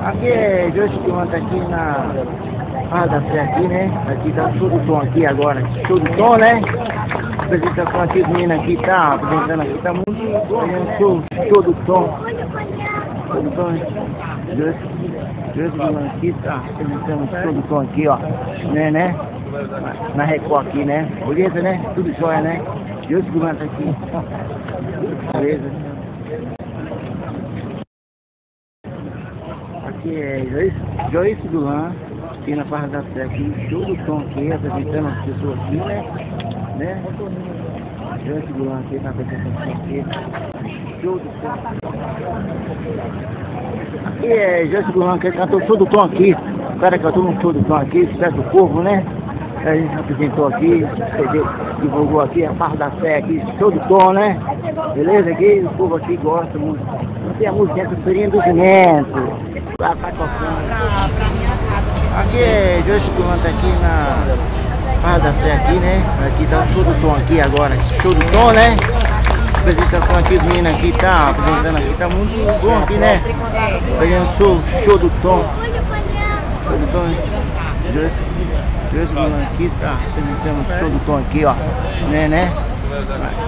Aqui é Joyce que manda aqui na Barra da Fé aqui, né? Aqui tá show do tom aqui agora. Show do tom, né? A apresentação aqui do menino aqui tá apresentando aqui, tá muito bom, né? Show do tom. Show do tom, Joyce que manda aqui tá apresentando show do tom aqui, ó. Né? Na Record aqui, né? Beleza, né? Tudo jóia, né? Joyce que manda aqui. Beleza. Aqui é Joyce Duran, aqui na Barra da Fé, aqui, show do tom aqui, apresentando as pessoas aqui, né? Joyce Duran aqui na apresentação aqui, show do tom. Aqui é Joyce Duran, que cantou show do tom aqui, o cara cantou um show do tom aqui, sucesso do povo, né? A gente apresentou aqui, divulgou aqui a Barra da Fé aqui, show do tom, né? Beleza? Aqui, o povo aqui gosta muito. Não tem a música, é Feirinha do Cimento. Tá tocando. Aqui é Joyce que manda aqui na Barra da Sé aqui, né? Aqui tá o show do tom aqui agora. Show do tom, né? A apresentação aqui do menino aqui tá apresentando aqui, tá muito bom aqui, né? Fazendo show do tom. Show do tom, Joyce que manda aqui tá apresentando o show do tom aqui, ó. Né?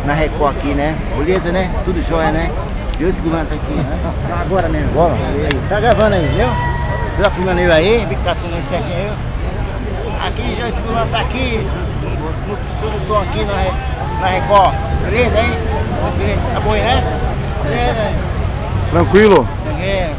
Na Record aqui, né? Beleza, né? Tudo jóia, né? Joyce que manda aqui, né? Agora mesmo, agora. Tá gravando aí, viu? Tá filmando eu aí, vi que tá sendo certinho aí. Aqui, Joyce que manda tá aqui, no show do tom aqui na Record. Beleza, hein? Tá bom aí, né? Beleza. Tranquilo? É.